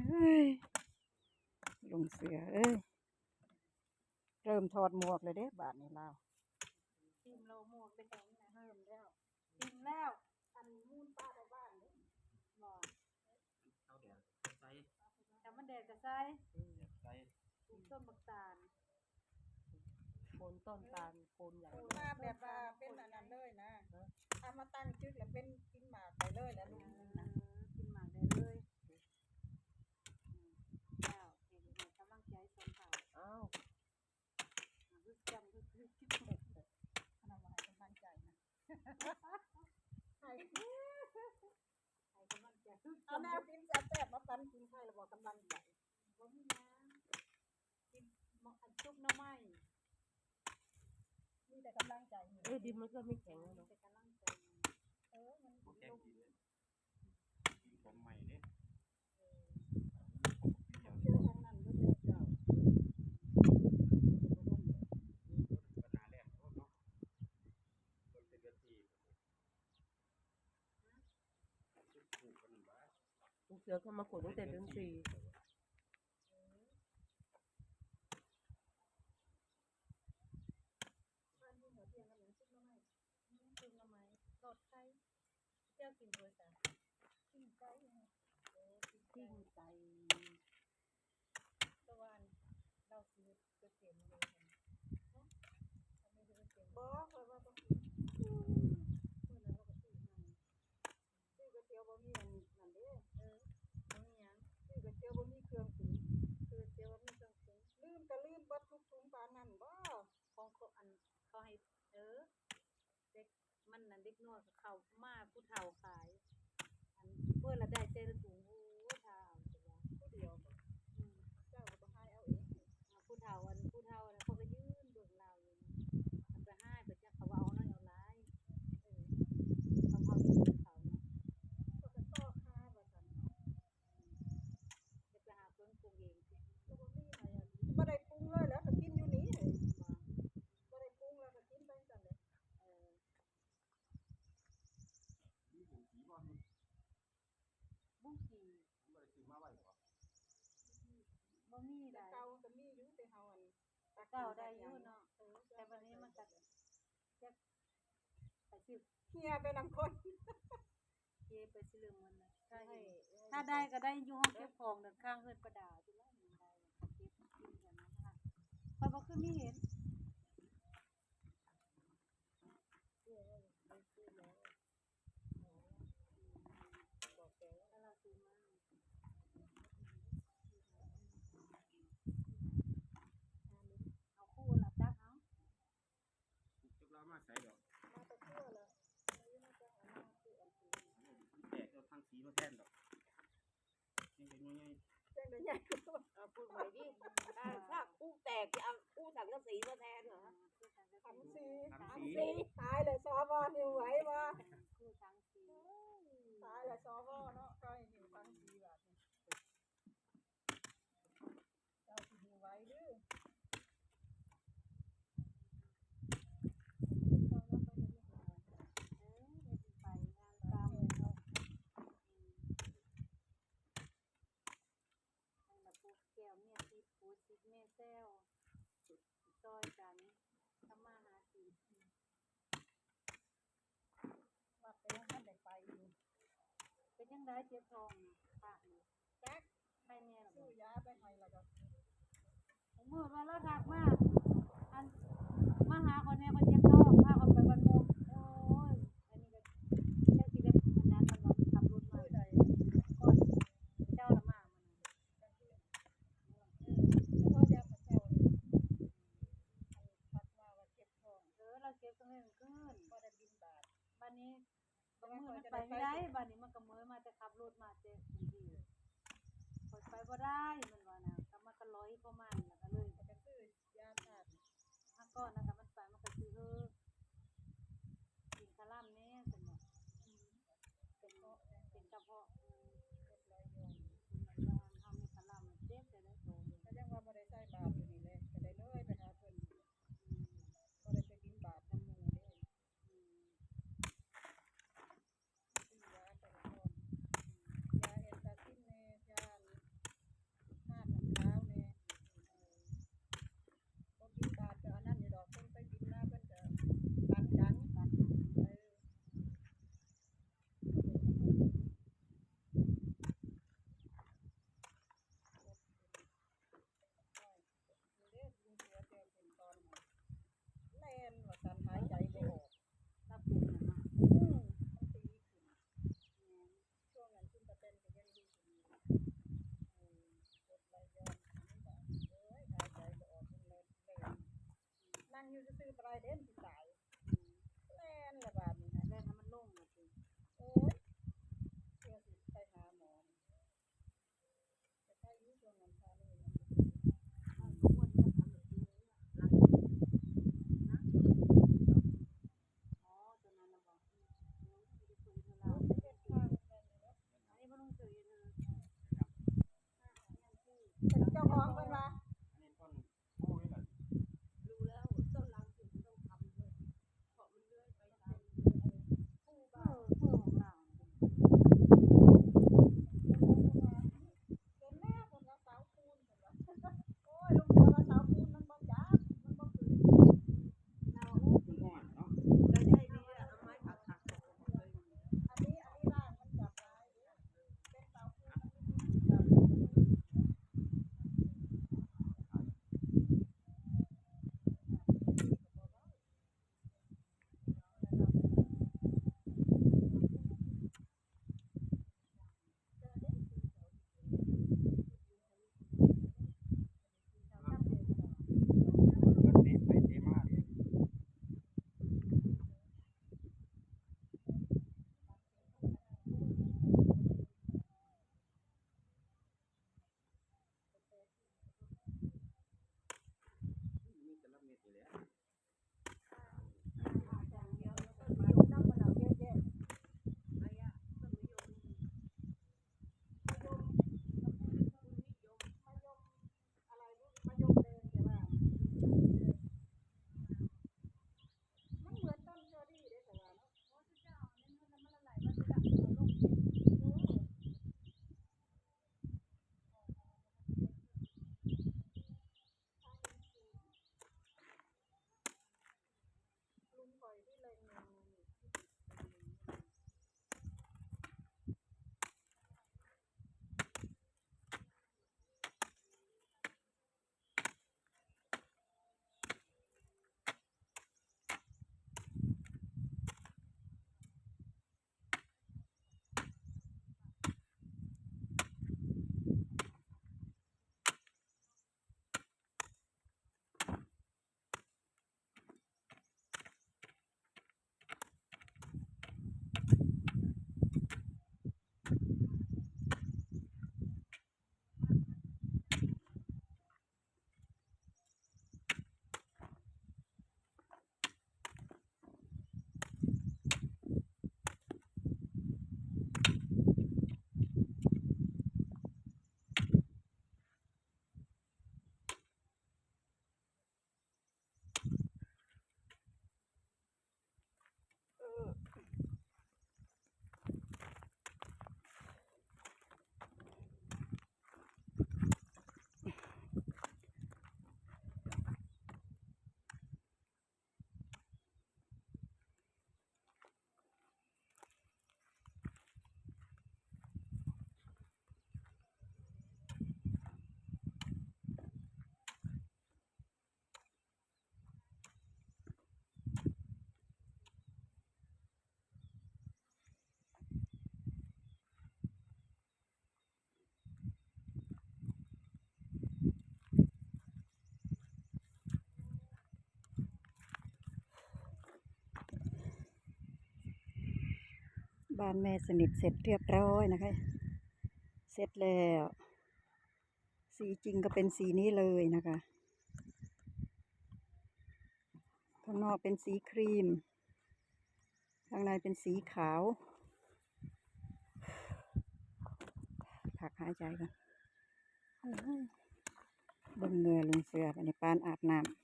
เอ้ยลุงเสือเอ้ยเริ่มถอดหมวกเลยเด้บาดนี้ลาวทีมเราหมวกเป็นอย่างนี้นะเริ่มแล้วทีมแล้วอันมูนป้าในบ้านเลยบ่เอาแดดใส่แต่มันแดดจะใส่ปลูกต้นบักตาลโคนต้นตาลโคนใหญ่มาแบบว่าเป็นอันนั้นเลยนะเอามาตั้งจึกแล้วเป็นกินหมากไปเลยแล้วลูกกินหมากได้เลยแล้วเห็นกำลังใจสมเขาอ้าวรู้จำรู้คิดขนาดว่าให้กำลังใจนะให้กำลังใจเอาแนวกินแซ่บๆมาปันกินไข่แล้วบอกกำลังใจว่ามีน้ำกินอันซุปน้ำไม้มีแต่กำลังใจดินมันก็ไม่แข็งเนาะแต่กำลังใจมันลงกินของใหม่เนี่ยเจอทางนั้นก็เลยเจ้าปัญหาแรกเนาะคนเป็นกะทิลูกเสือเข้ามาขุดตั้งแต่เดือน4ทอดไข่เจ้ากินด้วยจ้ะกินไก่กินไก่ตะวันเราซื้อก๋วยเตี๋ยวเลยนะทำไมซื้อก๋วยเตี๋ยวบอกเลยว่าต้องกินเมื่อนั้นเราก็ซื้อมาซื้อก๋วยเตี๋ยวบะหมี่นั่นเด้บะหมี่ยังซื้อก๋วยเตี๋ยวบะหมี่เครื่องปรุงซื้อก๋วยเตี๋ยวบะหมี่เครื่องปรุงลืมบัดทุกถุงปลานั่นบ่ของอันเขาให้เด็กมันนั่นเด็กน้อยก็เข้ามาผู้เฒ่าขายอันเมื่อละได้เจอถุงโอ้เฒ่าแต่ว่าผู้เดียวบ่เจ้าก็บ่ให้เอาเองผู้เฒ่านะเขาก็ยืนเบิ่งเราอยู่มันไปให้เพิ่นจักเขาว่าเอาน้อยเอาหลายเขาอยู่เขาเนาะก็จะต่อค่าว่าซั่นจะไปหาเพิ่นปรุงเองก็บ่มีให้บ่ได้ปรุงเลยแล้วก็กินอยู่นี่บ่ได้ปรุงแล้วก็กินไปซั่นเลยบุ้งกี่บ่ได้ซื้อมาไว้บ่บ่มีได้เก่าก็มีอยู่แต่เฮาอันเก่าได้อยู่เนาะแต่วันนี้มันก็จะไปซื้อเฮียไปนำคนเฮียไปซื้อมันน่ะถ้าได้ก็ได้อยู่ห้องเก็บของด้านข้างเฮือนประดาจุแล้วมันได้เก็บกินกันนั้นค่ะพอยบ่คือมีเห็นบอกแกถ้าเราซื้อมาเอาคู่ละตักเอาจุกเรามาใส่ดอกมาตะคั่วเลยมาจะเอามาคืออันสีแตกเอาทั้งสีมาแทนดอกนี่เป็นยังไงแจ้งได้ใหญ่เอาพูดไว้ดิถ้าคู่แตกจะเอาคู่สังกะสีมาแทนเหรอทั้งสีตายเลยซอวอนอยู่ไหวบ่คู่ทั้งสีตายเลยซอวอเนาะก็อยู่ทั้งสีแบบนี้เจ้าสิอยู่ไหวดื้อแก้วเมียติดปูติดแม่แซวซอยกันทำมาหากินว่าไปยังท่านได้ไปอยู่เป็นยังไงเจ็บท้องปากนี่แจ๊กใครแม่ซื้อยาไปให้แล้วก็เมื่อมาแล้วทักมาอันมาหาคนเนี่ยคนเจ็บท้องพาคนไปบรรทุกโอ้ยอันนี้ก็เจ้าสิได้มันนั้นมันว่าขับรถมาได้ก่อนเจ้าละมาเราเก็บตรงนี้ขึ้นพอได้บินบาทวันนี้ก็มือมันไปไม่ได้วันนี้มันก็มือมาจะขับรถมาเจ็บดีพอไปก็ได้มันว่านะก็มันก็ร้อยประมาณแล้วก็เลยจะซื้อยาต้านถ้าก้อนนะแต่มันไปมันก็ซื้อกินคาร่ำเนี่ยสนุกเป็นกระเพาะเป็นรอยยงทำให้คาร่ำเจ็บแต่ได้โตก็ยังว่าบ่ได้ใส่บาทอยู่นี่เลยก็ได้เลยไปหาเพิ่นบ่ได้ไปบินบาทน้ำมูเด้ยาไปก่อนยาเอนตาซินเนยา ตรายเด่นสิตายแล่นละบาดนี่นะแล่นให้มันลงมาสิโอ้ยเพื่อสิไปหาหมอจะใช้อยู่ช่วงนั้นพาเลยนะเอาหนูอ้วนมาทำแบบนี้หลังนะอ๋อตอนนั้นน่ะบ่ไม่ได้คุยกับเราไม่ได้ทางแม่นเลยเนาะอันนี้บ่ต้องซื้อนะเป็นเจ้าของเพิ่นว่า รู้แล้วต้นรังถึงต้องทำด้วยเพราะมันเลื้อยไปตามผู้บ้านผู้ของเราเห็นแม่คนละเสาปูนเห็นปะโอ้ยลุงเสือว่าเสาปูนมันบ่จับมันบ่ขึ้นเราได้ได้ดีอะเอาไม้ผักผักอันนี้ร่างมันจับได้เป็นเสาปูนมันไม่มีจับอย่างเดียวแล้วต้นมะยมน้ำมันเอาเยอะแยะอะไรอะต้นมะยมมะยมอะไรลูกมะยมแดงแต่ว่ามันเหมือนต้นเชอรี่เด้แต่ว่าเนาะโอ้เจ้าอันนั้นมันอะไรมันจะเอาลงลุงปล่อยที่เลยเงินบ้านแม่สนิทเสร็จเรียบร้อยนะคะเสร็จแล้วสีจริงก็เป็นสีนี้เลยนะคะข้างนอกเป็นสีครีมข้างในเป็นสีขาวพักหายใจกันเบิ่งเหงื่อลุงเสือไปในปานอาบน้ำ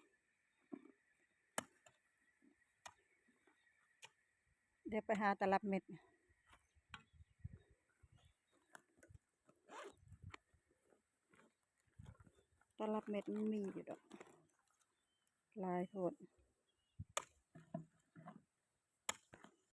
เดี๋ยวไปหาตลับเม็ดตลับเม็ดมันมีอยู่ดอกลายโหด